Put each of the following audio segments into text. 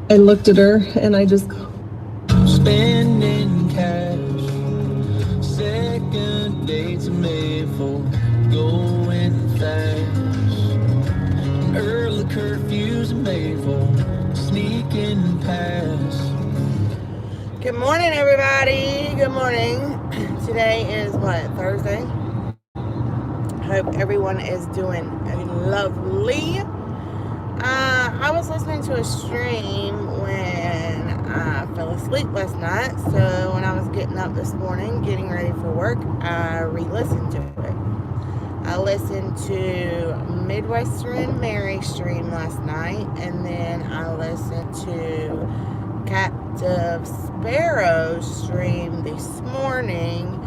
I looked at her and I just spending cash. Second dates are made for going fast. Early curfews are made for sneaking past. Good morning, everybody. Good morning. Today is what, Thursday? Hope everyone is doing lovely. I was listening to a stream when I fell asleep last night. So when I was getting up this morning, getting ready for work, I re-listened to it. I listened to Midwestern Mary stream last night, and then I listened to Captive Sparrow stream this morning,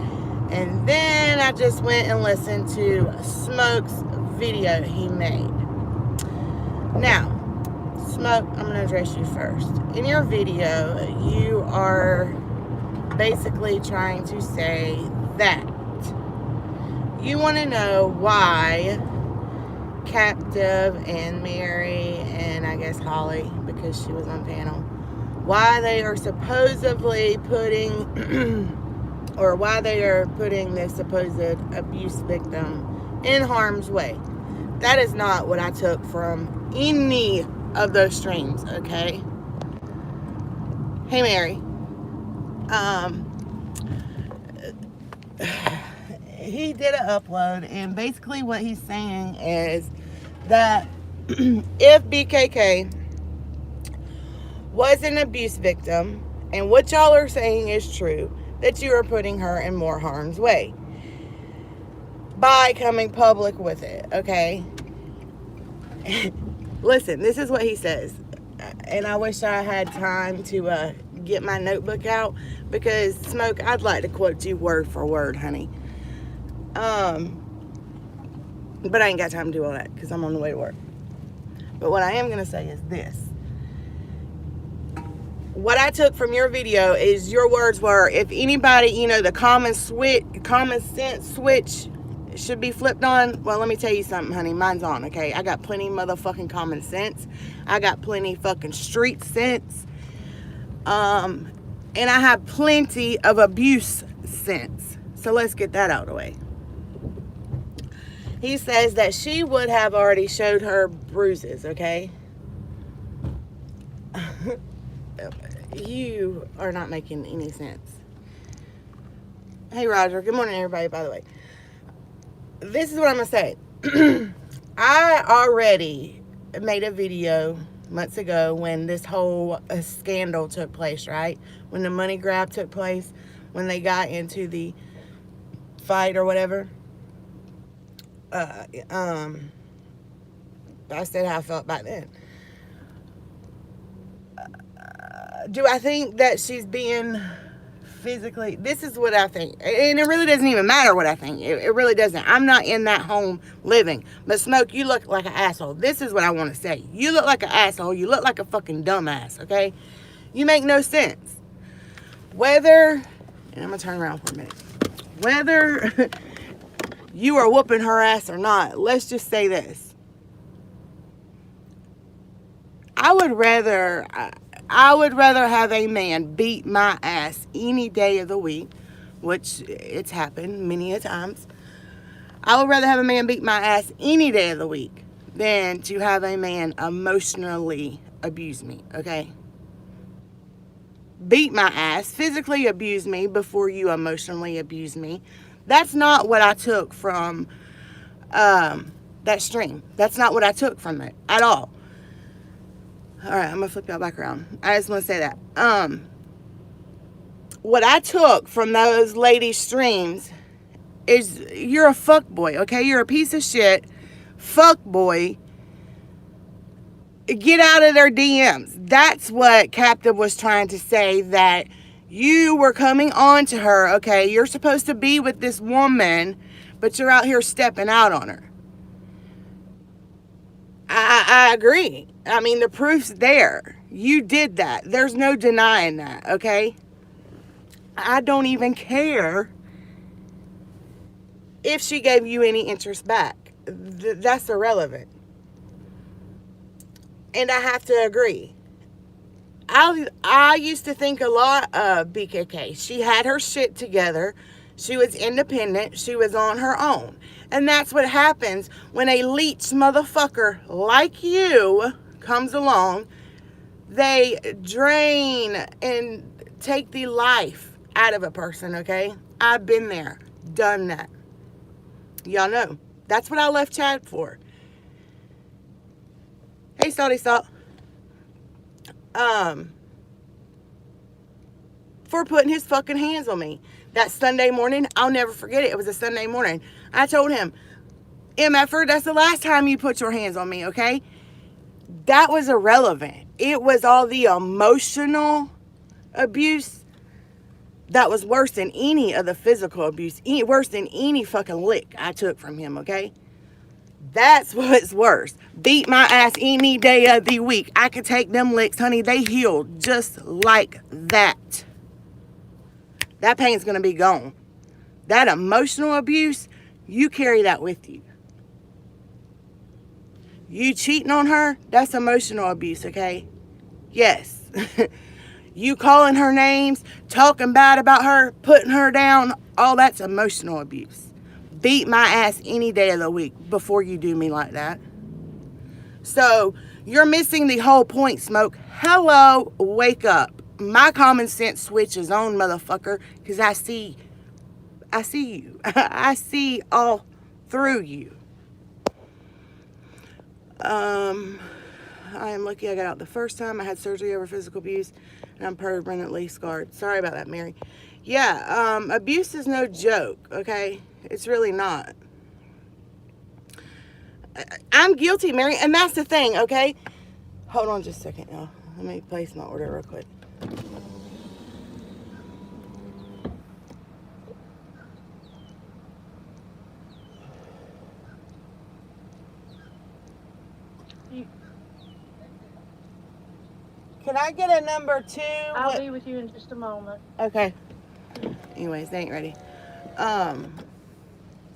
and then I just went and listened to Smoke's video he made. Now, Smoke, I'm going to address you first. In your video, you are basically trying to say that you want to know why Captive and Mary and I guess Holly, because she was on panel, why they are supposedly putting or why they are putting this supposed abuse victim in harm's way. That is not what I took from any of those streams, okay? Hey, Mary. He did an upload, and basically what he's saying is that if BKK was an abuse victim, and what y'all are saying is true, that you are putting her in more harm's way by coming public with it, okay? Listen, this is what he says, and I wish I had time to get my notebook out, because Smoke, I'd like to quote you word for word, honey. But I ain't got time to do all that because I'm on the way to work. But what I am going to say is this. What I took from your video is your words were, if anybody, the common sense switch should be flipped on. Well, let me tell you something, honey. Mine's on, okay? I got plenty motherfucking common sense. I got plenty fucking street sense. And I have plenty of abuse sense. So let's get that out of the way. He says that she would have already showed her bruises, okay? You are not making any sense. Hey, Roger. Good morning, everybody, by the way. This is what I'm going to say. I already made a video months ago when this whole scandal took place, right? When the money grab took place, when they got into the fight or whatever. I said how I felt back then. Do I think that she's being physically... This is what I think. And it really doesn't even matter what I think. It really doesn't. I'm not in that home living. But Smoke, you look like an asshole. This is what I want to say. You look like an asshole. You look like a fucking dumbass, okay? You make no sense. Whether... And I'm going to turn around for a minute. Whether... you are whooping her ass or not, let's just say this. I would rather have a man beat my ass any day of the week, which it's happened many a times. I would rather have a man beat my ass any day of the week than to have a man emotionally abuse me, okay? Beat my ass, physically abuse me before you emotionally abuse me. That's not what I took from that stream. That's not what I took from it at all. All right, I'm going to flip y'all back around. I just want to say that. What I took from those ladies' streams is you're a fuckboy, okay? You're a piece of shit fuckboy. Get out of their DMs. That's what Captive was trying to say, that you were coming on to her, okay? You're supposed to be with this woman, but you're out here stepping out on her. I agree. I mean, the proof's there. You did that. There's no denying that, okay? I don't even care if she gave you any interest back. That's irrelevant. And I have to agree. I used to think a lot of BKK. She had her shit together. She was independent. She was on her own. And that's what happens when a leech motherfucker like you comes along. They drain and take the life out of a person, okay? I've been there, done that. Y'all know. That's what I left Chad for. Hey, Salty Salt. For putting his fucking hands on me. That Sunday morning, I'll never forget it. It was a Sunday morning. I told him, MFer, that's the last time you put your hands on me, okay? That was irrelevant. It was all the emotional abuse that was worse than any of the physical abuse, worse than any fucking lick I took from him, okay? That's what's worse. Beat my ass any day of the week. I could take them licks, honey. They heal just like that. That pain's going to be gone. That emotional abuse, you carry that with you. You cheating on her, that's emotional abuse, okay? Yes. You calling her names, talking bad about her, putting her down, all that's emotional abuse. Beat my ass any day of the week before you do me like that. So, you're missing the whole point, Smoke. Hello, wake up. My common sense switch is on, motherfucker, because I see you. I see all through you. I am lucky I got out the first time. I had surgery over physical abuse, and I'm permanently scarred. Sorry about that, Mary. Yeah, abuse is no joke, okay? It's really not. I'm guilty, Mary, and that's the thing, okay? Hold on just a second, y'all. Let me place my order real quick. Can I get a number 2? I'll be with you in just a moment. Okay. Anyways, they ain't ready. I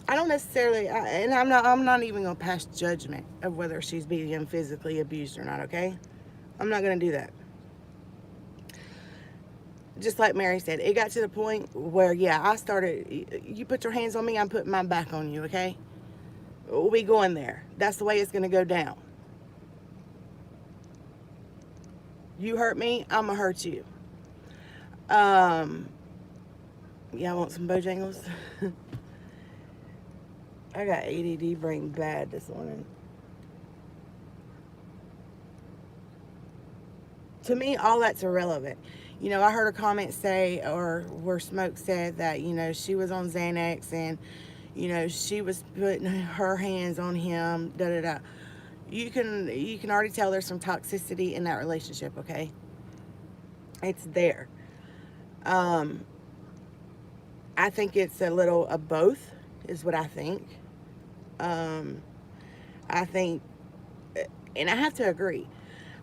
don't necessarily, and I'm not even gonna pass judgment of whether she's being physically abused or not. Okay, I'm not gonna do that. Just like Mary said, it got to the point where, yeah, I started. You put your hands on me, I'm putting my back on you. Okay, we going there. That's the way it's gonna go down. You hurt me, I'm gonna hurt you. Yeah, I want some Bojangles. I got ADD brain bad this morning. To me, all that's irrelevant. You know, I heard a comment say, or where Smoke said that, you know, she was on Xanax and, you know, she was putting her hands on him, da-da-da. You can already tell there's some toxicity in that relationship, okay? It's there. I think it's a little of both, is what I think. I think, and I have to agree,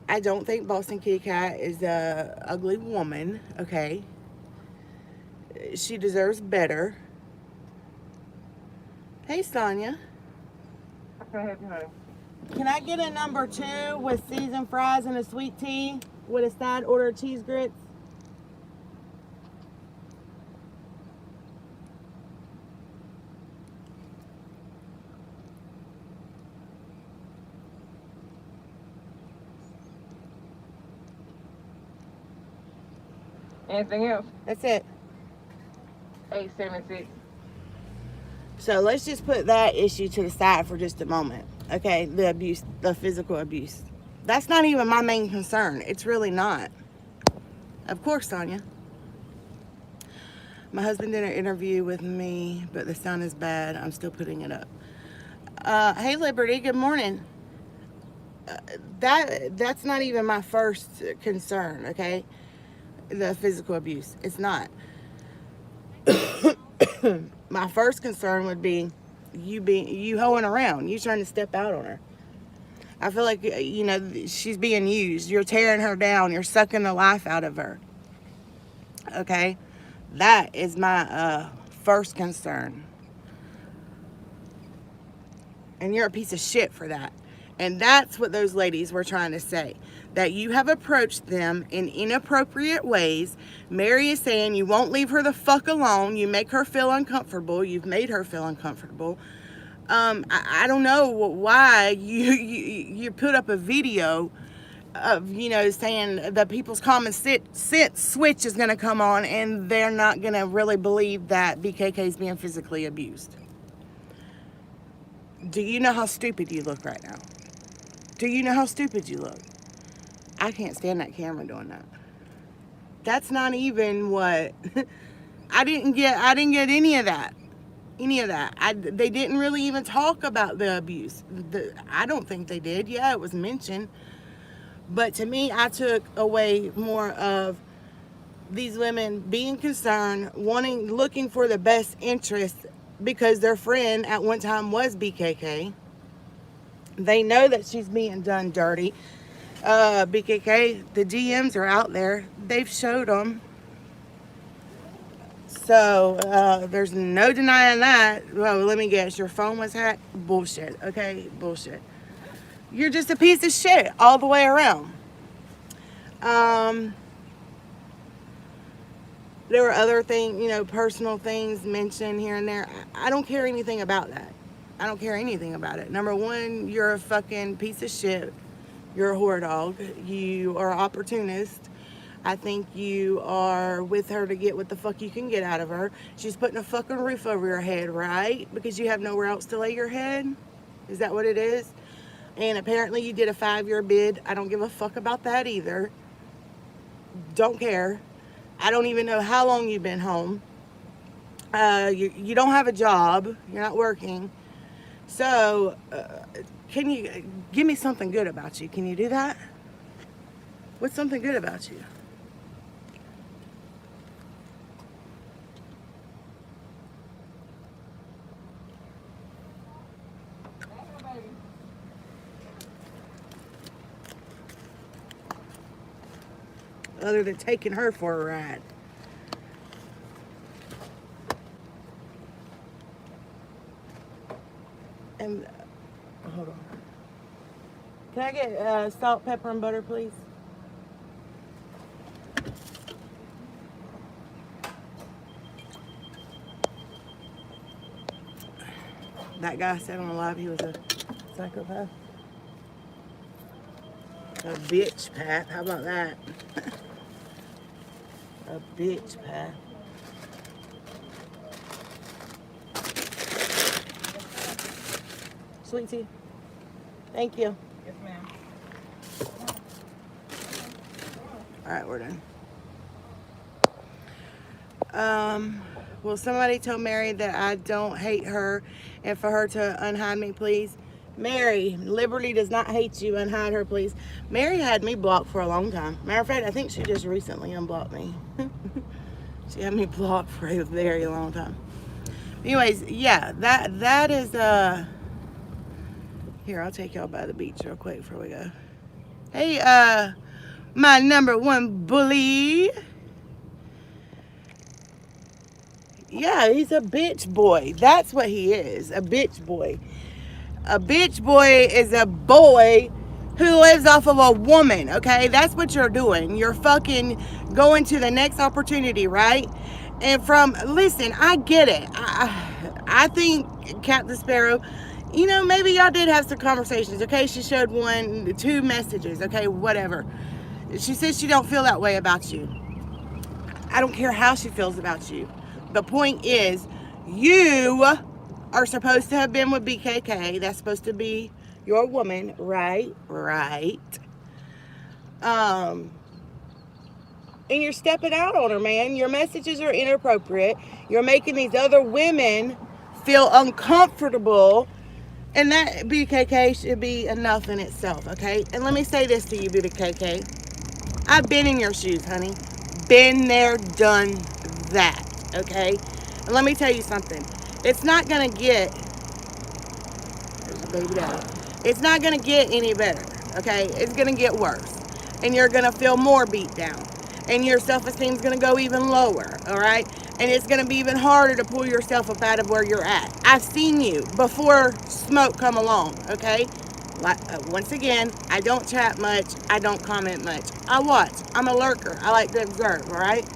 I don't think Boston Kitty Cat is a ugly woman, okay? She deserves better. Hey, Sonia. Can I get a number 2 with seasoned fries and a sweet tea with a side order of cheese grits? Anything else? That's it. 876. So let's just put that issue to the side for just a moment. Okay, the abuse, the physical abuse. That's not even my main concern. It's really not. Of course, Sonia. My husband did an interview with me, but the sound is bad. I'm still putting it up. Hey, Liberty, good morning. That's not even my first concern, okay? The physical abuse. It's not. My first concern would be you hoeing around. You trying to step out on her. I feel like, you know, she's being used. You're tearing her down. You're sucking the life out of her. Okay? That is my first concern. And you're a piece of shit for that. And that's what those ladies were trying to say. That you have approached them in inappropriate ways. Mary is saying you won't leave her the fuck alone. You make her feel uncomfortable. You've made her feel uncomfortable. I don't know why you put up a video of, saying the people's common sense switch is going to come on and they're not going to really believe that BKK is being physically abused. Do you know how stupid you look right now? Do you know how stupid you look? I can't stand that camera doing that. That's not even what I didn't get any of that. They didn't really even talk about the abuse. I don't think they did. Yeah, it was mentioned. But to me, I took away more of these women being concerned, looking for the best interest because their friend at one time was BKK. They know that she's being done dirty. BKK, the DMs are out there. They've showed them. So there's no denying that. Well, let me guess, your phone was hacked? Bullshit, okay? Bullshit. You're just a piece of shit all the way around. There were other things, personal things mentioned here and there. I don't care anything about that. I don't care anything about it. Number one, you're a fucking piece of shit. You're a whore dog. You are an opportunist. I think you are with her to get what the fuck you can get out of her. She's putting a fucking roof over your head, right? Because you have nowhere else to lay your head? Is that what it is? And apparently you did a 5-year bid. I don't give a fuck about that either. Don't care. I don't even know how long you've been home. You don't have a job. You're not working. So, can you give me something good about you? Can you do that? What's something good about you? Other than taking her for a ride. And hold on. Can I get salt, pepper, and butter, please? That guy said on the live he was a psychopath. A bitch path. How about that? A bitch path. Sweet tea. Thank you. Yes, ma'am. All right, we're done. Will somebody tell Mary that I don't hate her and for her to unhide me, please? Mary, Liberty does not hate you. Unhide her, please. Mary had me blocked for a long time. Matter of fact, I think she just recently unblocked me. She had me blocked for a very long time. Anyways, yeah, that is here, I'll take y'all by the beach real quick before we go. Hey, my number one bully. Yeah, he's a bitch boy. That's what he is, a bitch boy. A bitch boy is a boy who lives off of a woman, okay? That's what you're doing. You're fucking going to the next opportunity, right? And listen, I get it. I think Captain Sparrow, maybe y'all did have some conversations, okay? She showed 2 messages, okay? Whatever. She says she don't feel that way about you. I don't care how she feels about you. The point is, you are supposed to have been with BKK. That's supposed to be your woman, right? Right. And you're stepping out on her, man. Your messages are inappropriate. You're making these other women feel uncomfortable. And that BKK should be enough in itself, okay? And let me say this to you, BKK. I've been in your shoes, honey. Been there, done that, okay? And let me tell you something. It's not gonna get, there's a baby down. It's not gonna get any better, okay? It's gonna get worse. And you're gonna feel more beat down. And your self-esteem is gonna go even lower, all right? And it's gonna be even harder to pull yourself up out of where you're at. I've seen you before Smoke come along, okay? Once again, I don't chat much. I don't comment much. I watch. I'm a lurker. I like to observe, all right?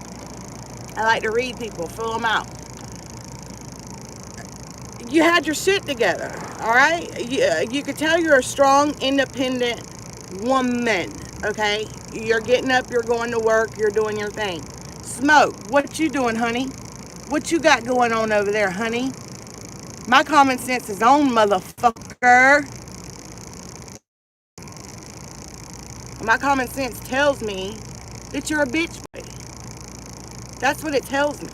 I like to read people, fill them out. You had your shit together, all right? You could tell you're a strong, independent woman, okay? You're getting up, you're going to work, you're doing your thing. Smoke, what you doing, honey? What you got going on over there, honey? My common sense is on, motherfucker. My common sense tells me that you're a bitch boy. That's what it tells me.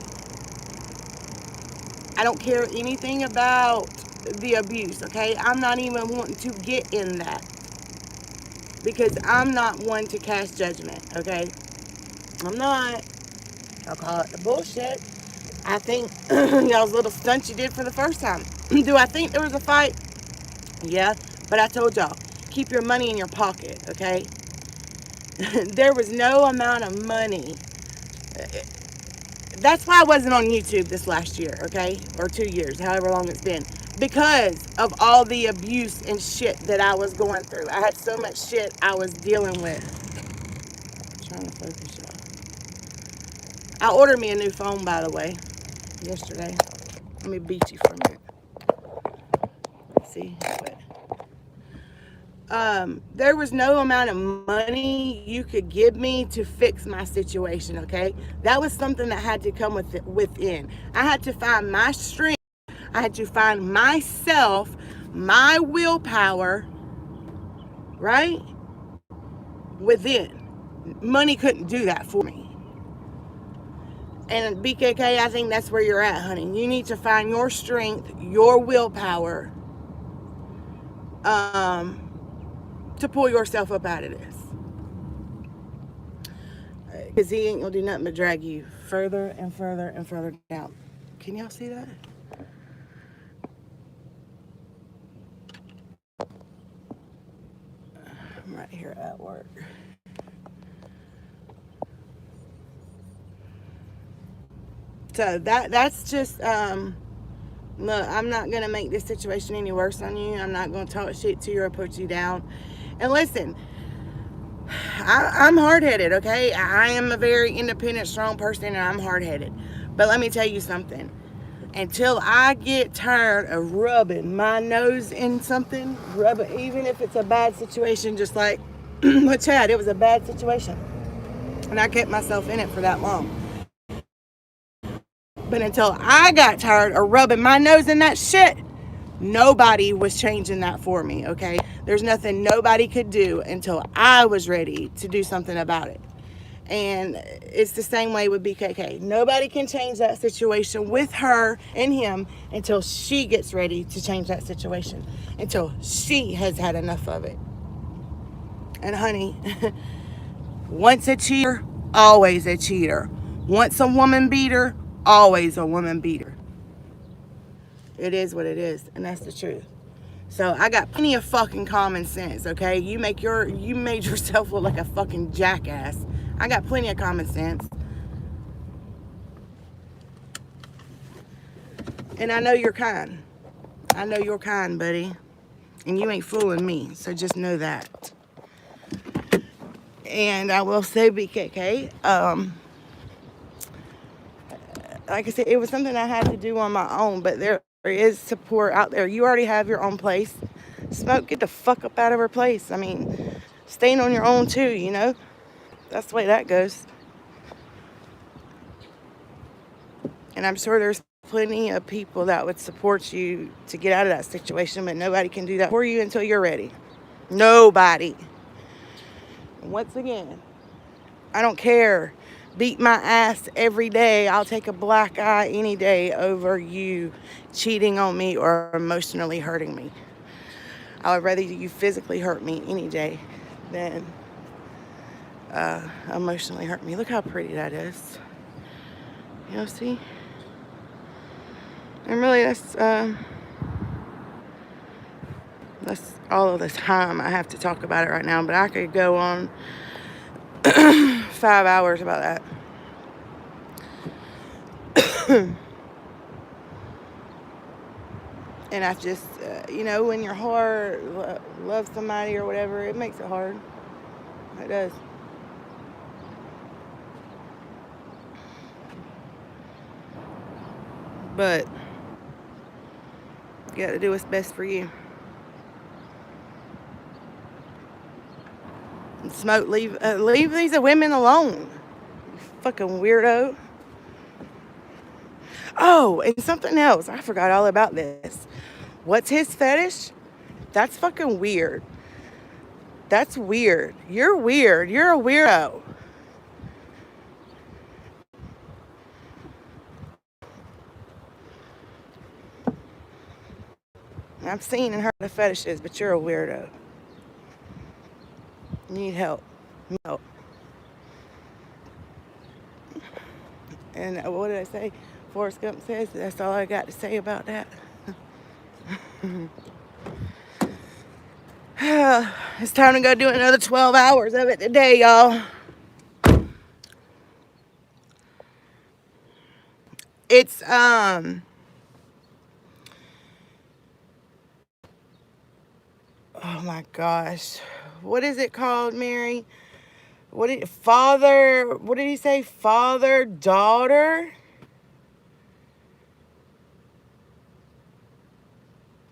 I don't care anything about the abuse, okay? I'm not even wanting to get in that because I'm not one to cast judgment, okay? I'm not. I'll call it the bullshit. I think y'all's little stunt you did for the first time. Do I think there was a fight? Yeah, but I told y'all, keep your money in your pocket, okay? There was no amount of money. That's why I wasn't on YouTube this last year, okay? Or 2 years, however long it's been. Because of all the abuse and shit that I was going through. I had so much shit I was dealing with. I'm trying to focus y'all. I ordered me a new phone, by the way, yesterday. Let me beat you for a minute. See? Wait. There was no amount of money you could give me to fix my situation, okay? That was something that had to come within. I had to find my strength. I had to find myself, my willpower, right? Within. Money couldn't do that for me. And BKK, I think that's where you're at, honey. You need to find your strength, your willpower, to pull yourself up out of this. Because he ain't gonna do nothing but drag you further and further and further down. Can y'all see that? I'm right here at work. So that's just look, I'm not gonna make this situation any worse on you. I'm not gonna talk shit to you or put you down. And listen, I'm hard-headed, okay? I am a very independent, strong person, and I'm hard-headed. But let me tell you something. Until I get tired of rubbing my nose in something, even if it's a bad situation, just like with Chad, it was a bad situation. And I kept myself in it for that long. But until I got tired of rubbing my nose in that shit, nobody was changing that for me, okay? There's nothing nobody could do until I was ready to do something about it. And it's the same way with BKK. Nobody can change that situation with her and him until she gets ready to change that situation, until she has had enough of it. And honey, once a cheater, always a cheater. Once a woman beater, always a woman beater. It is what it is, and that's the truth. So I got plenty of fucking common sense, okay? You made yourself look like a fucking jackass. I got plenty of common sense. And I know you're kind. I know you're kind, buddy. And you ain't fooling me, so just know that. And I will say, BKK, like I said, it was something I had to do on my own, but there is support out there. You already have your own place. Smoke, get the fuck up out of her place. I mean, staying on your own too, you know? That's the way that goes. And I'm sure there's plenty of people that would support you to get out of that situation, but nobody can do that for you until you're ready. Nobody. Once again, I don't care. Beat my ass every day. I'll take a black eye any day over you cheating on me or emotionally hurting me. I would rather you physically hurt me any day than emotionally hurt me. Look how pretty that is. You know, see? And really, that's all of the time I have to talk about it right now. But I could go on 5 hours about that. And I just, you know, when your heart loves somebody or whatever, it makes it hard. It does. But you got to do what's best for you. And Smoke, leave these women alone. You fucking weirdo. Oh, and something else. I forgot all about this. What's his fetish? That's fucking weird. That's weird. You're weird. You're a weirdo. I've seen and heard of fetishes, but you're a weirdo. You need help. Help. And what did I say? Forrest Gump says that's all I got to say about that. It's time to go do another 12 hours of it today, y'all. It's oh my gosh. What is it called, Mary? What did he say? Father, daughter?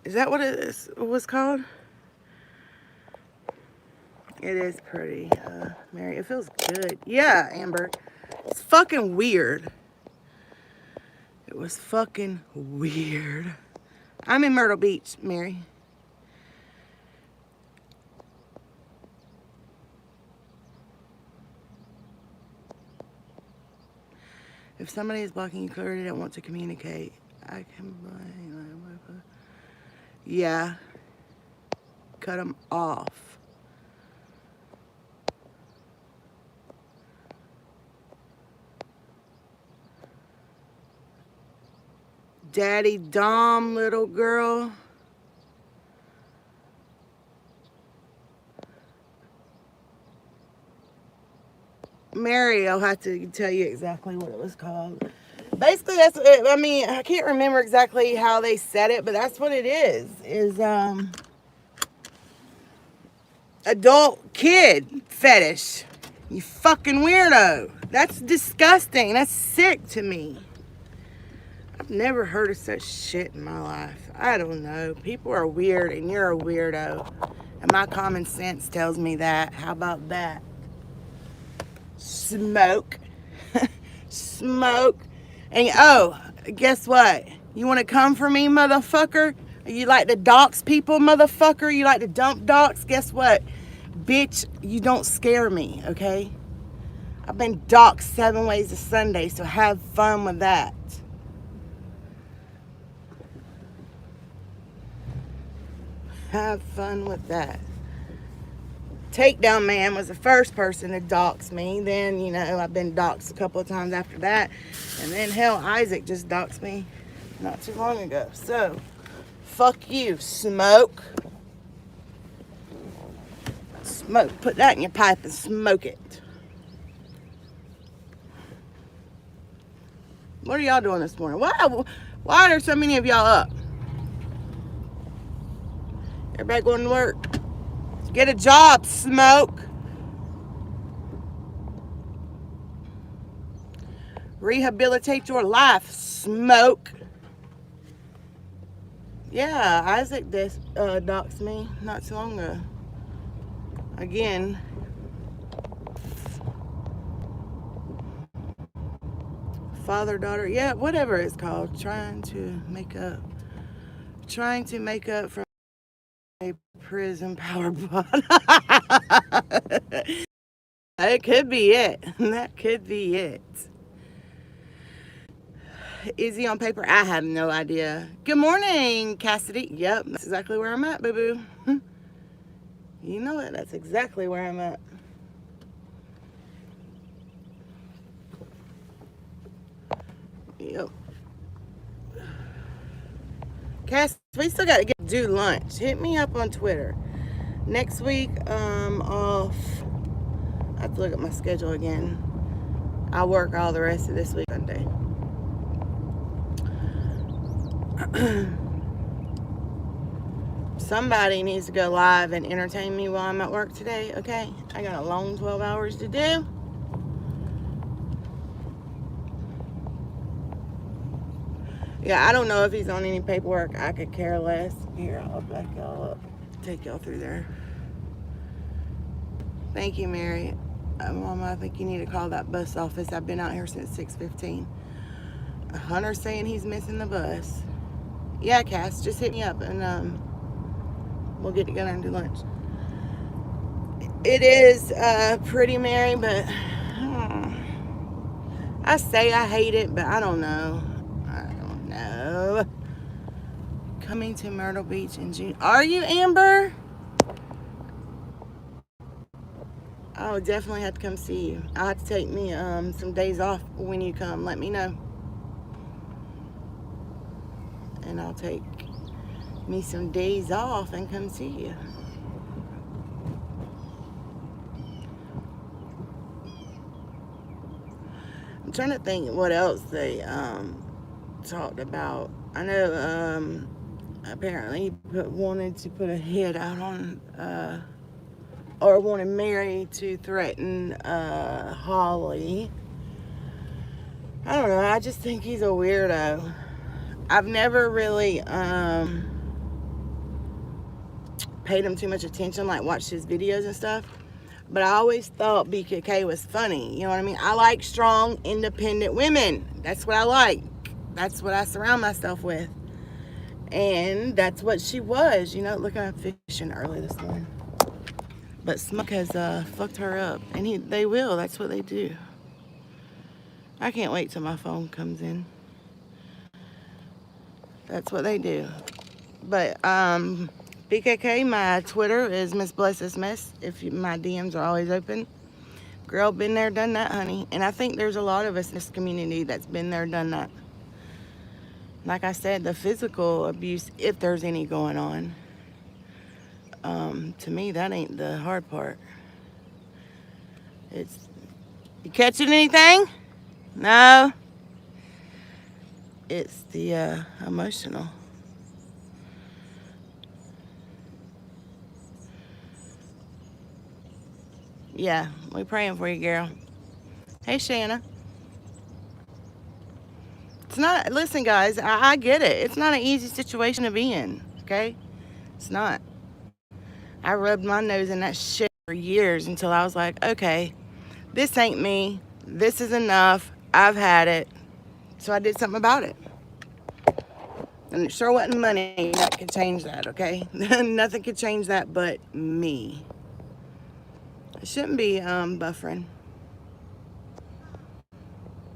Is that what it was called? It is pretty, Mary. It feels good. Yeah, Amber. It's fucking weird. It was fucking weird. I'm in Myrtle Beach, Mary. If somebody is blocking you, clearly don't want to communicate. I can blame. Yeah. Cut them off. Daddy Dom, little girl. Mary, I'll have to tell you exactly what it was called. Basically, that's it. I mean, I can't remember exactly how they said it, but that's what it is adult kid fetish. You fucking weirdo. That's disgusting. That's sick to me. I've never heard of such shit in my life. I don't know. People are weird and you're a weirdo. And my common sense tells me that. How about that? Smoke. Smoke. And oh, guess what? You want to come for me, motherfucker? You like to dox people, motherfucker? You like to dump dox? Guess what? Bitch, you don't scare me, okay? I've been doxed 7 ways to Sunday, so have fun with that. Have fun with that. Takedown Man was the first person to dox me. Then, you know, I've been doxed a couple of times after that. And then, hell, Isaac just doxed me not too long ago. So, fuck you, Smoke. Smoke. Put that in your pipe and smoke it. What are y'all doing this morning? Why are there so many of y'all up? Everybody going to work. Get a job, Smoke. Rehabilitate your life, Smoke. Yeah, Isaac doxed me not too long ago. Again. Father, daughter, yeah, whatever it's called. Trying to make up for a prison power plot. It could be it. That could be it. Is he on paper? I have no idea. Good morning, Cassidy. Yep, that's exactly where I'm at, boo-boo. You know it. That's exactly where I'm at. Yep. Cass, we still got to do lunch. Hit me up on Twitter. Next week, off. I have to look at my schedule again. I work all the rest of this week Sunday. Somebody needs to go live and entertain me while I'm at work today, okay? I got a long 12 hours to do. Yeah, I don't know if he's on any paperwork. I could care less. Here, I'll back y'all up. Take y'all through there. Thank you, Mary. Mama, I think you need to call that bus office. I've been out here since 6:15. Hunter's saying he's missing the bus. Yeah, Cass, just hit me up and we'll get together and do lunch. It is pretty, Mary, but I say I hate it, but I don't know. Coming to Myrtle Beach in June. Are you, Amber? I will definitely have to come see you. I'll have to take me some days off when you come. Let me know. And I'll take me some days off and come see you. I'm trying to think what else they talked about. I know apparently he wanted to put a hit out on or wanted Mary to threaten Holly. I don't know, I just think he's a weirdo. I've never really paid him too much attention, like watched his videos and stuff. But I always thought BKK was funny. You know what I mean? I like strong, independent women. That's what I like. That's what I surround myself with. And that's what she was. You know, look, I'm fishing early this morning. But Smoke has fucked her up. And they will. That's what they do. I can't wait till my phone comes in. That's what they do. But BKK, my Twitter is Miss BlessThisMess. If my DMs are always open. Girl, been there, done that, honey. And I think there's a lot of us in this community that's been there, done that. Like I said, the physical abuse, if there's any going on, to me, that ain't the hard part. It's, you catching anything? No. It's the emotional. Yeah, we're praying for you, girl. Hey, Shanna. It's not, listen, guys, I get it. It's not an easy situation to be in, okay? It's not. I rubbed my nose in that shit for years until I was like, okay, this ain't me. This is enough. I've had it. So I did something about it. And it sure wasn't money that could change that, okay? Nothing could change that but me. I shouldn't be buffering.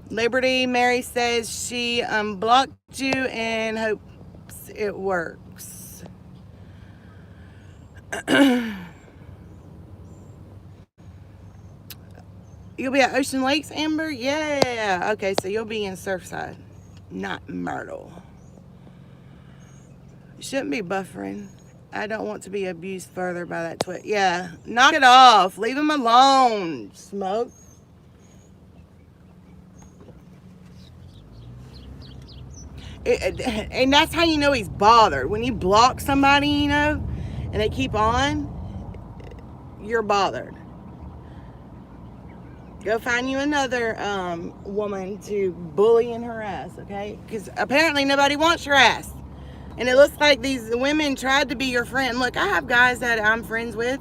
Liberty, Mary says she blocked you and hopes it works. You'll be at Ocean Lakes, Amber? Yeah. Okay, so you'll be in Surfside, not Myrtle. You shouldn't be buffering. I don't want to be abused further by that twit. Yeah, knock it off. Leave him alone, Smoke. And that's how you know he's bothered. When you block somebody, you know, and they keep on, you're bothered. Go find you another woman to bully and harass, okay? Because apparently nobody wants your ass. And it looks like these women tried to be your friend. Look, I have guys that I'm friends with.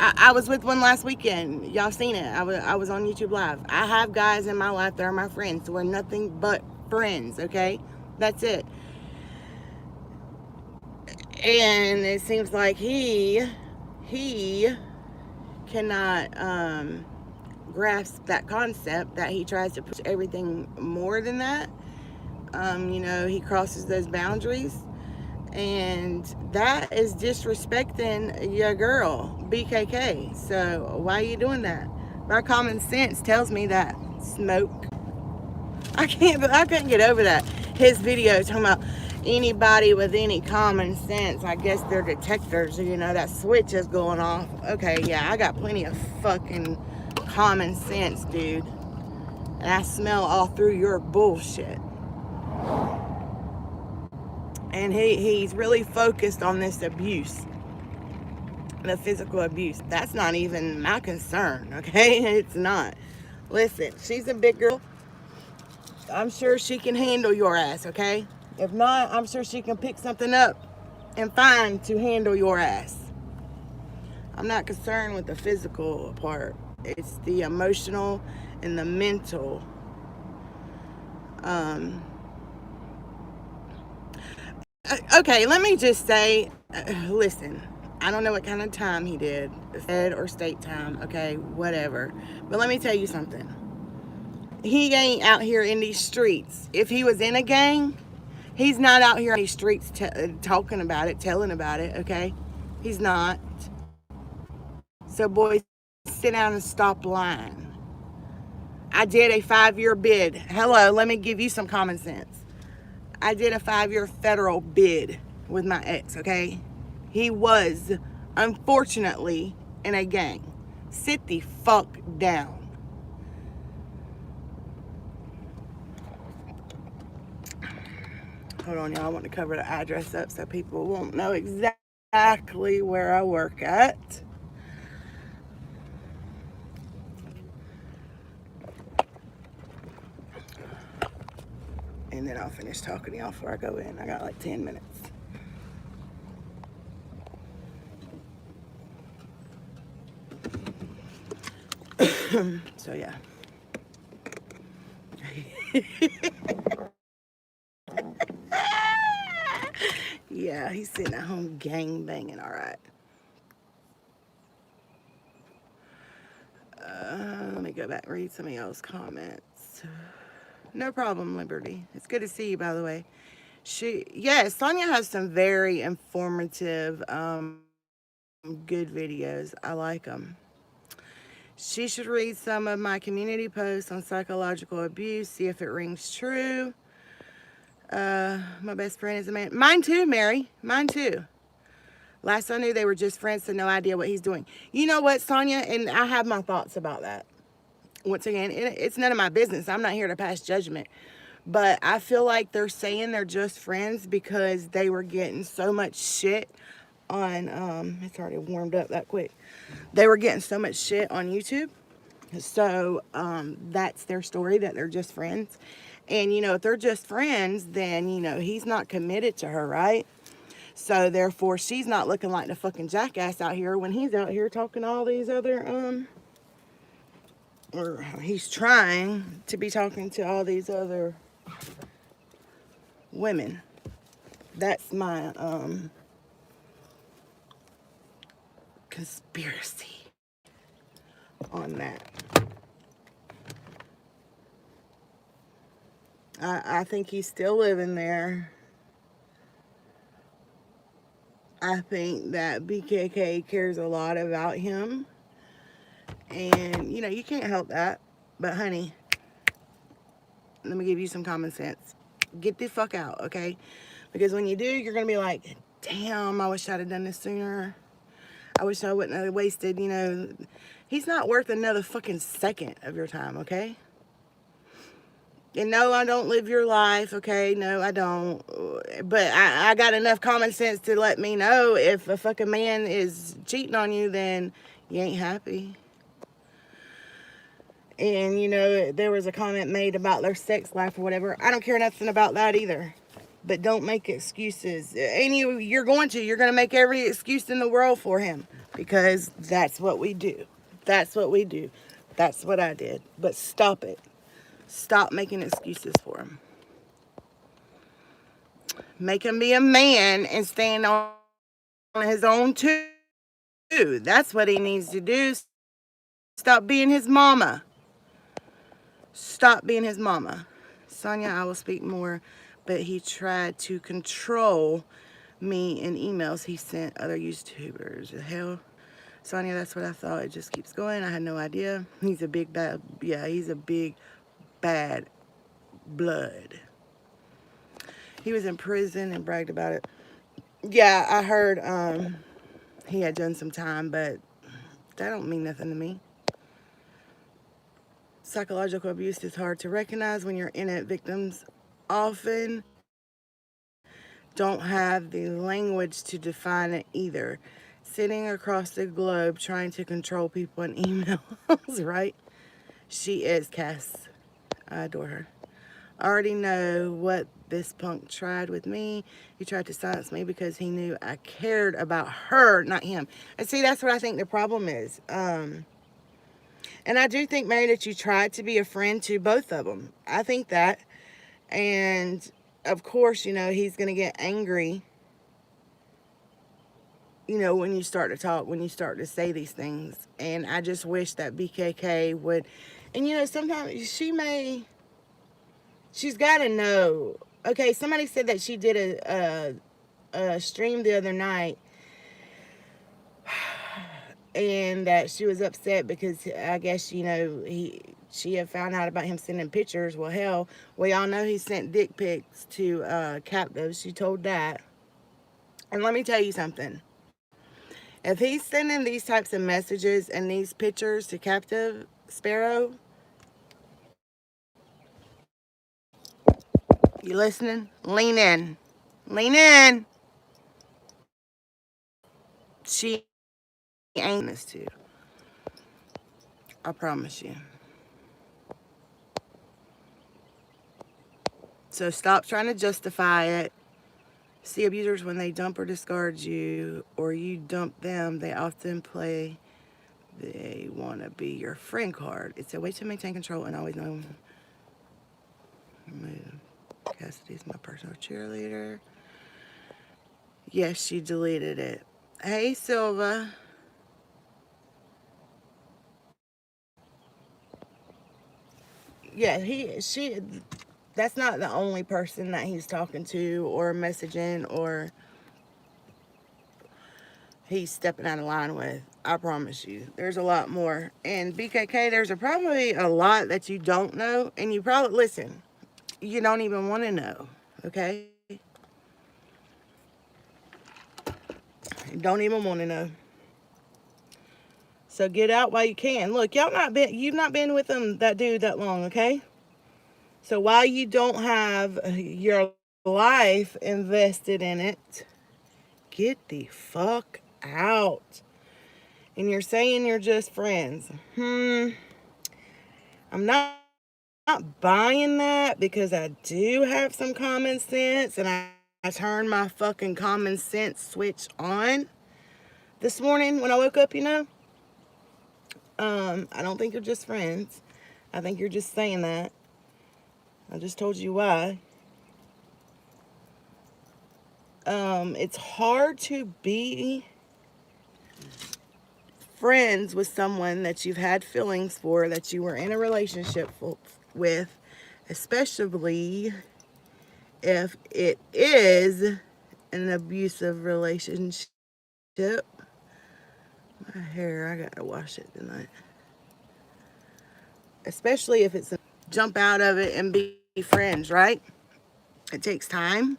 I was with one last weekend. Y'all seen it. I was on YouTube Live. I have guys in my life that are my friends. So we're nothing but friends, okay? That's it. And it seems like he cannot grasp that concept that he tries to push everything more than that. You know, he crosses those boundaries. And that is disrespecting your girl, BKK. So why are you doing that? My common sense tells me that. Smoke. I couldn't get over that. His video talking about anybody with any common sense. I guess they're detectors. You know, that switch is going off. Okay, yeah, I got plenty of fucking common sense, dude. And I smell all through your bullshit. And he's really focused on this abuse, the physical abuse. That's not even my concern, okay? It's not. Listen, she's a big girl. I'm sure she can handle your ass, okay? If not, I'm sure she can pick something up and find to handle your ass. I'm not concerned with the physical part. It's the emotional and the mental. Okay, let me just say, listen, I don't know what kind of time he did, Fed or state time, okay, whatever. But let me tell you something. He ain't out here in these streets. If he was in a gang, he's not out here in these streets talking about it, telling about it, okay? He's not. So, boys, sit down and stop lying. I did a 5-year bid. Hello, let me give you some common sense. I did a 5-year federal bid with my ex, okay? He was, unfortunately, in a gang. Sit the fuck down. Hold on, y'all. I want to cover the address up so people won't know exactly where I work at. And then I'll finish talking to y'all before I go in. I got like 10 minutes. So, yeah. Yeah, he's sitting at home gang banging, all right. Let me go back and read some of y'all's comments. No problem, Liberty. It's good to see you, by the way. Yes, Sonia has some very informative, good videos. I like them. She should read some of my community posts on psychological abuse, see if it rings true. My best friend is a man. Mine too, Mary. Mine too. Last I knew, they were just friends, so no idea what he's doing. You know what, Sonia? And I have my thoughts about that. Once again, it's none of my business. I'm not here to pass judgment. But I feel like they're saying they're just friends because they were getting so much shit on, it's already warmed up that quick. They were getting so much shit on YouTube. So that's their story, that they're just friends. And, if they're just friends, then, he's not committed to her, right? So therefore, she's not looking like the fucking jackass out here when he's out here talking to all these other, or he's trying to be talking to all these other women. That's my, conspiracy on that. I think he's still living there. I think that BKK cares a lot about him. And, you can't help that. But, honey, let me give you some common sense. Get the fuck out, okay? Because when you do, you're going to be like, damn, I wish I'd have done this sooner. I wish I wouldn't have wasted, He's not worth another fucking second of your time, okay? And no, I don't live your life, okay? No, I don't. But I got enough common sense to let me know if a fucking man is cheating on you, then you ain't happy. And, there was a comment made about their sex life or whatever. I don't care nothing about that either. But don't make excuses. And you're going to make every excuse in the world for him. Because that's what we do. That's what we do. That's what I did. But stop it. Stop making excuses for him. Make him be a man and stand on his own too. That's what he needs to do. Stop being his mama. Stop being his mama. Sonia, I will speak more, but he tried to control me in emails he sent other YouTubers. The hell? Sonia, that's what I thought. It just keeps going. I had no idea. He's a big bad, he's a big bad blood. He was in prison and bragged about it. Yeah, I heard he had done some time, but that don't mean nothing to me. Psychological abuse is hard to recognize when you're in it. Victims often don't have the language to define it either. Sitting across the globe trying to control people in emails, right? She is Cass. I adore her. I already know what this punk tried with me. He tried to silence me because he knew I cared about her, not him. And see, that's what I think the problem is. And I do think, Mary, that you tried to be a friend to both of them. I think that. And of course, you know, he's going to get angry, you know, when you start to talk, when you start to say these things. And I just wish that BKK would, and you know, sometimes she's got to know. Okay, somebody said that she did a stream the other night and that she was upset because I guess, you know, she had found out about him sending pictures. Well, hell, we all know he sent dick pics to captives. She told that. And let me tell you something. If he's sending these types of messages and these pictures to captive Sparrow, you listening? Lean in. Lean in. She ain't this too. I promise you. So stop trying to justify it. See, abusers, when they dump or discard you or you dump them, they often play they want to be your friend card. It's a way to maintain control and always know. Cassidy's my personal cheerleader. Yes, she deleted it. Hey, Silva. Yeah, that's not the only person that he's talking to or messaging or he's stepping out of line with. I promise you. There's a lot more. And BKK, there's probably a lot that you don't know. And you probably, listen, you don't even want to know. Okay? You don't even want to know. So get out while you can. Look, you've not been with that dude that long, okay? So while you don't have your life invested in it, get the fuck out. And you're saying you're just friends. I'm not buying that because I do have some common sense and I turned my fucking common sense switch on this morning when I woke up, you know. I don't think you're just friends. I think you're just saying that. I just told you why. It's hard to be friends with someone that you've had feelings for, that you were in a relationship with, especially if it is an abusive relationship. My hair, I gotta wash it tonight. Especially if it's jump out of it and be friends, right? It takes time.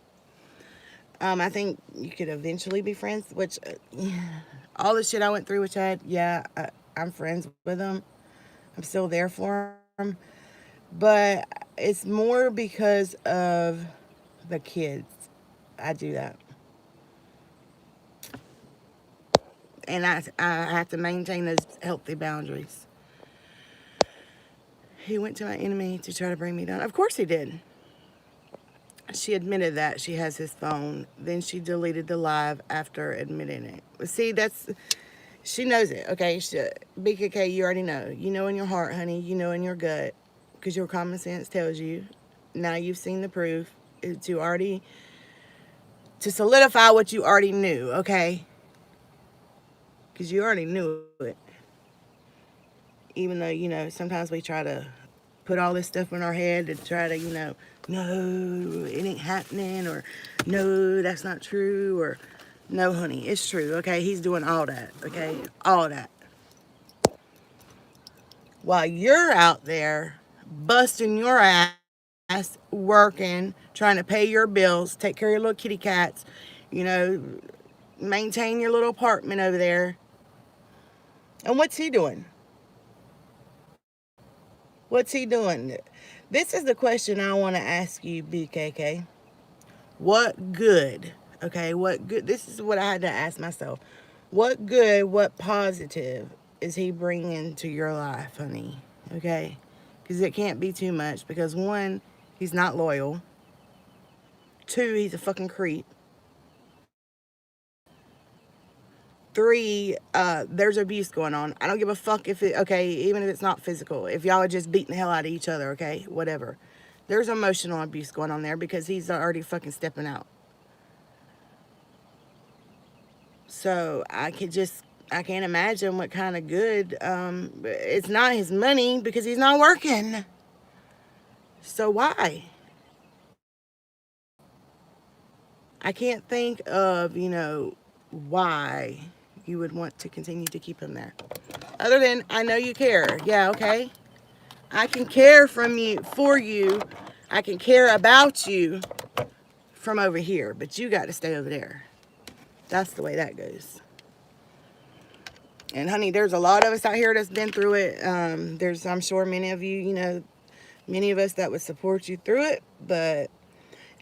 I think you could eventually be friends, which all the shit I went through with Chad, yeah, I'm friends with him. I'm still there for him. But it's more because of the kids. I do that. And I have to maintain those healthy boundaries. He went to my enemy to try to bring me down. Of course he did. She admitted that she has his phone. Then she deleted the live after admitting it. See, she knows it, okay? BKK, you already know. You know in your heart, honey. You know in your gut. Because your common sense tells you. Now you've seen the proof. To solidify what you already knew, okay? Because you already knew it. Even though, you know, sometimes we try to put all this stuff in our head to try to, you know, no, it ain't happening, or no, that's not true, or no, honey, it's true, okay? He's doing all that, okay? All that. While you're out there busting your ass, working, trying to pay your bills, take care of your little kitty cats, you know, maintain your little apartment over there. And what's he doing? What's he doing? This is the question I want to ask you, BKK. What good? Okay, what good? This is what I had to ask myself. What good, what positive is he bringing to your life, honey? Okay? Because it can't be too much. Because one, he's not loyal. Two, he's a fucking creep. Three, there's abuse going on. I don't give a fuck if it, okay, even if it's not physical. If y'all are just beating the hell out of each other, okay? Whatever. There's emotional abuse going on there because he's already fucking stepping out. So I can't imagine what kind of good. It's not his money because he's not working. So why? I can't think of, why you would want to continue to keep him there. Other than, I know you care. Yeah, okay. I can care for you. I can care about you from over here, but you got to stay over there. That's the way that goes. And honey, there's a lot of us out here that's been through it. I'm sure many of you, many of us that would support you through it. But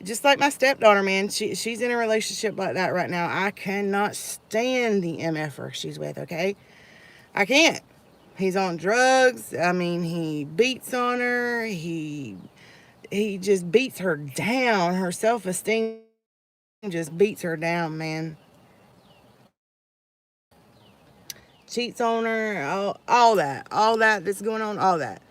just like my stepdaughter, man, she's in a relationship like that right now. I cannot stand the MFer she's with, okay? I can't. He's on drugs. I mean, he beats on her. He just beats her down. Her self-esteem just beats her down, man. Cheats on her, all that that's going on, all that.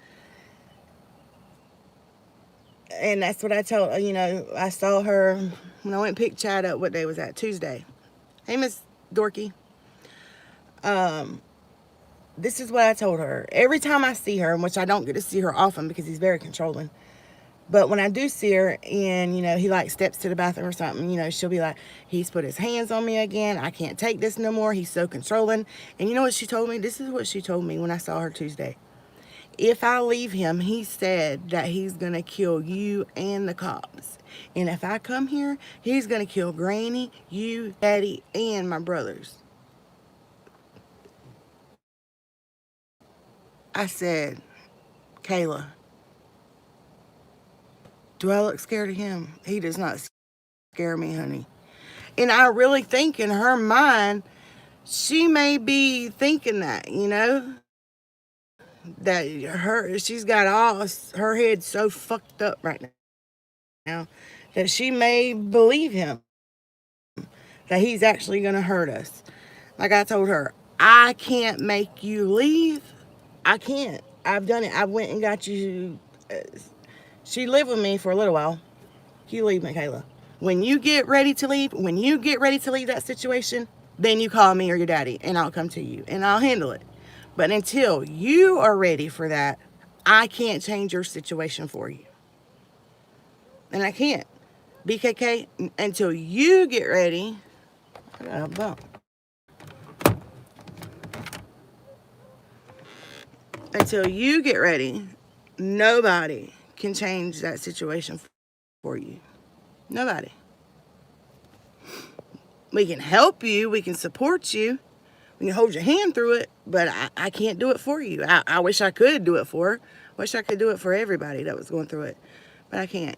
And that's what I told, I saw her when I went and picked Chad up. What day was that? Tuesday. Hey, Miss Dorky. This is what I told her. Every time I see her, which I don't get to see her often because he's very controlling. But when I do see her and, he like steps to the bathroom or something, she'll be like, he's put his hands on me again. I can't take this no more. He's so controlling. And you know what she told me? This is what she told me when I saw her Tuesday. If I leave him, he said that he's going to kill you and the cops. And if I come here, he's going to kill Granny, you, Daddy, and my brothers. I said, Kayla, do I look scared of him? He does not scare me, honey. And I really think in her mind, she may be thinking that, that she's got all her head so fucked up right now that she may believe him, that he's actually going to hurt us. Like I told her, I can't make you leave. I can't. I've done it. I went and got you. She lived with me for a little while. You leave, Michaela. When you get ready to leave that situation, then you call me or your daddy, and I'll come to you, and I'll handle it. But until you are ready for that, I can't change your situation for you. And I can't. BKK, until you get ready, I got a bump. Until you get ready, nobody can change that situation for you. Nobody. We can help you. We can support you. We can hold your hand through it, but I can't do it for you. I wish I could do it for her. Wish I could do it for everybody that was going through it, but I can't.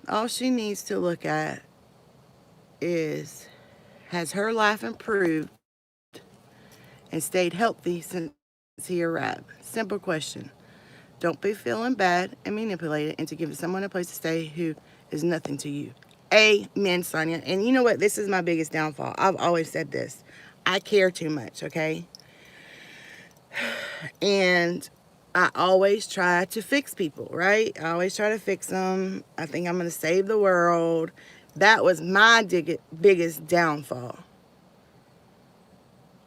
All she needs to look at is, has her life improved and stayed healthy since he arrived? Simple question. Don't be feeling bad and manipulated into giving someone a place to stay who is nothing to you. Amen, Sonia. And you know what? This is my biggest downfall. I've always said this. I care too much, okay? And I always try to fix people, right? I always try to fix them. I think I'm going to save the world. That was my biggest downfall.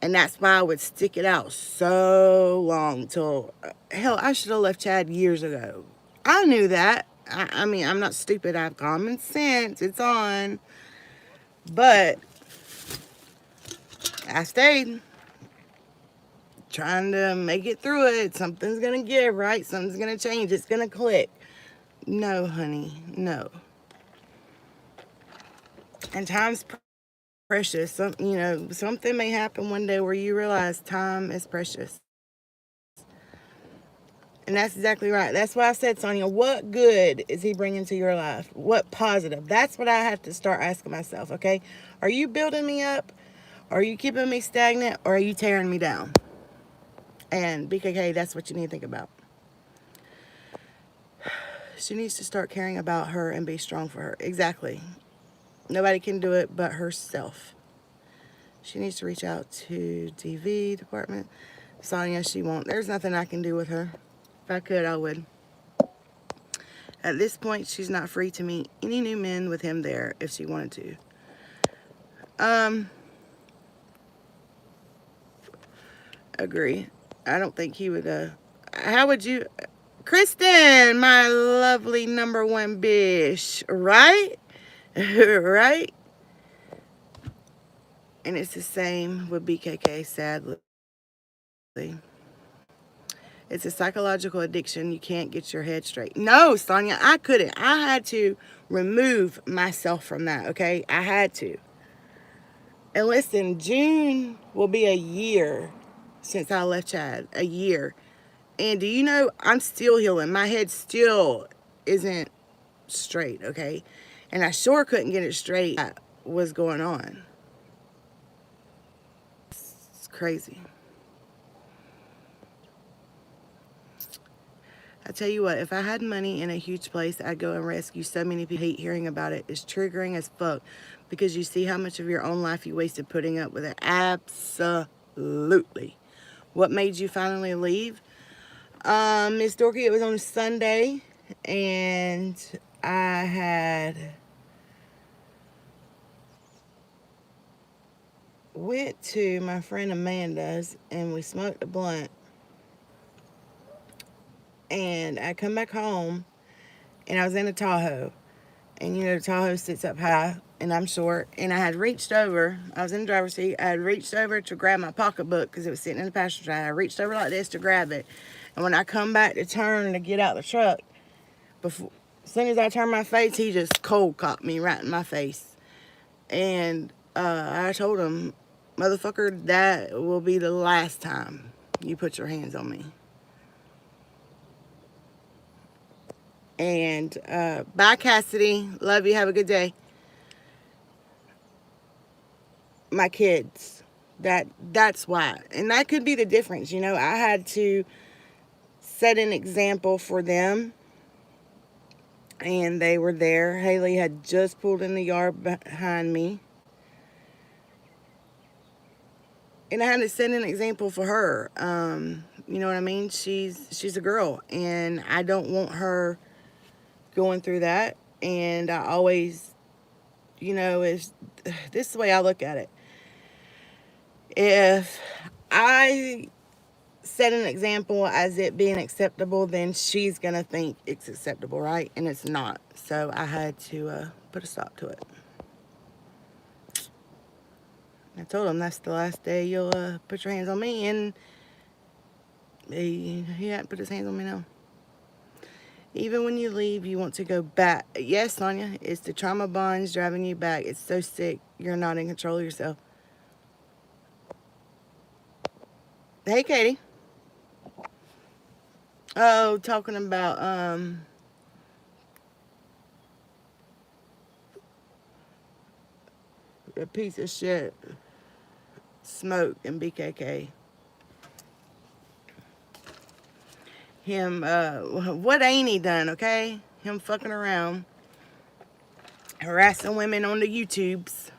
And that's why I would stick it out so long till, hell, I should have left Chad years ago. I knew that. I mean, I'm not stupid. I have common sense. It's on. But I stayed. Trying to make it through it. Something's going to give, right? Something's going to change. It's going to click. No, honey. No. And time's precious. Something may happen one day where you realize time is precious. And that's exactly right. That's why I said, Sonia, what good is he bringing to your life? What positive? That's what I have to start asking myself, okay? Are you building me up? Are you keeping me stagnant? Or are you tearing me down? And BKK, that's what you need to think about. She needs to start caring about her and be strong for her. Exactly. Nobody can do it but herself. She needs to reach out to DV department. Sonia, she won't. There's nothing I can do with her. If I could, I would. At this point, she's not free to meet any new men with him there if she wanted to. Agree. I don't think he would, how would you, Kristen, my lovely number one bish, right? Right? And it's the same with BKK, sadly. It's a psychological addiction. You can't get your head straight. No, Sonia, I couldn't. I had to remove myself from that, okay? I had to. And listen, June will be a year since I left Chad. A year. And do you know, I'm still healing. My head still isn't straight, okay? And I sure couldn't get it straight. What was going on? It's crazy. I tell you what, if I had money in a huge place, I'd go and rescue so many people. I hate hearing about it. It's triggering as fuck because you see how much of your own life you wasted putting up with it. Absolutely. What made you finally leave? Miss Dorky, it was on a Sunday, and I had went to my friend Amanda's, and we smoked a blunt. And I come back home, and I was in a Tahoe. And you know, the Tahoe sits up high, and I'm short. And I had reached over, I was in the driver's seat, I had reached over to grab my pocketbook because it was sitting in the passenger side. I reached over like this to grab it. And when I come back to turn to get out the truck, as soon as I turned my face, he just cold cocked me right in my face. And I told him, motherfucker, that will be the last time you put your hands on me. And bye, Cassidy. Love you. Have a good day. My kids. That's why. And that could be the difference. You know, I had to set an example for them. And they were there. Haley had just pulled in the yard behind me. And I had to set an example for her. You know what I mean? She's a girl. And I don't want her going through that. And I always, you know, this is the way I look at it. If I set an example as it being acceptable, then she's gonna think it's acceptable, right? And it's not. So I had to put a stop to it. I told him that's the last day you'll put your hands on me, and he hadn't put his hands on me now. Even when you leave, you want to go back. Yes, Sonia, it's the trauma bonds driving you back. It's so sick. You're not in control of yourself. Hey, Katie. Oh, talking about a piece of shit, Smoke and BKK. Him, what ain't he done, okay? Him fucking around, harassing women on the YouTubes.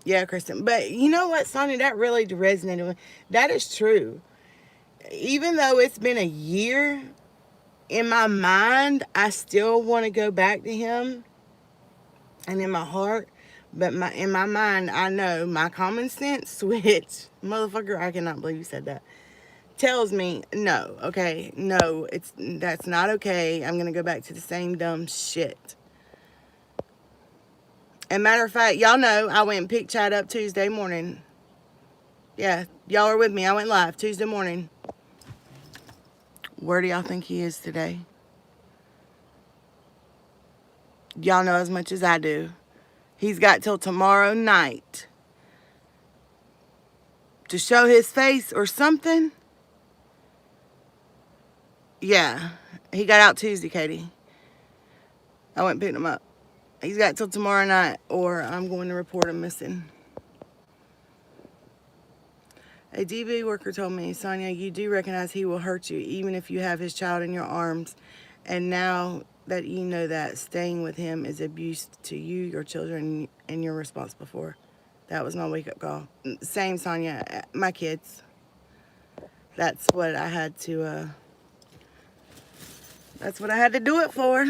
Yeah, Kristen. But you know what, Sonia, that really resonated with me. That is true. Even though it's been a year, in my mind, I still want to go back to him. And in my heart, but in my mind, I know my common sense switch. Motherfucker, I cannot believe you said that. Tells me, no, okay? No, that's not okay. I'm going to go back to the same dumb shit. And matter of fact, y'all know I went and picked Chad up Tuesday morning. Yeah, y'all are with me. I went live Tuesday morning. Where do y'all think he is today? Y'all know as much as I do. He's got till tomorrow night to show his face or something. Yeah. He got out Tuesday, Katie. I went and picked him up. He's got till tomorrow night, or I'm going to report him missing. A DB worker told me, Sonia, you do recognize he will hurt you, even if you have his child in your arms. And now that you know that, staying with him is abuse to you, your children, and you're responsible for. That was my wake-up call. Same, Sonia. My kids. That's what I had to, that's what I had to do it for.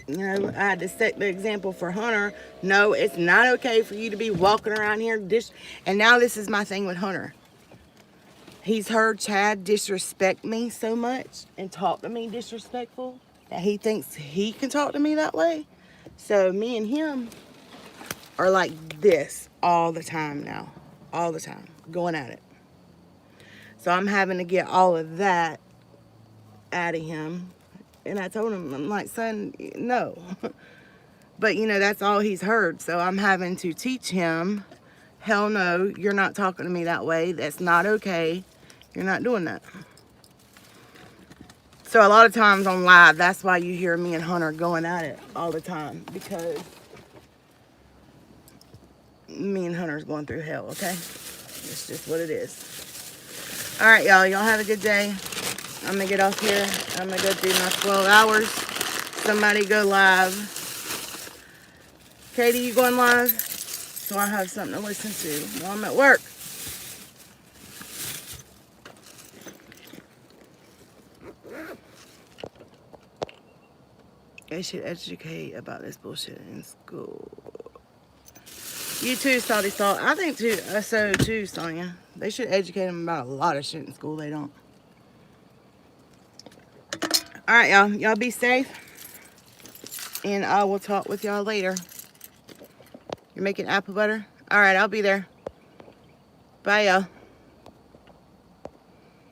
You know, I had to set the example for Hunter. No, it's not okay for you to be walking around here. And now this is my thing with Hunter. He's heard Chad disrespect me so much and talk to me disrespectful that he thinks he can talk to me that way. So me and him are like this all the time now. All the time. Going at it. So I'm having to get all of that out of him. And I told him, I'm like, son, no. But, you know, that's all he's heard. So I'm having to teach him, hell no, you're not talking to me that way. That's not okay. You're not doing that. So a lot of times on live, that's why you hear me and Hunter going at it all the time. Because me and Hunter's going through hell, okay? It's just what it is. All right, y'all. Y'all have a good day. I'm going to get off here. I'm going to go through my 12 hours. Somebody go live. Katie, you going live? So I have something to listen to while I'm at work. They should educate about this bullshit in school. You too, Salty Salt. I think too, so too, Sonia. They should educate them about a lot of shit in school. They don't. All right, y'all. Y'all be safe. And I will talk with y'all later. You're making apple butter? All right, I'll be there. Bye, y'all.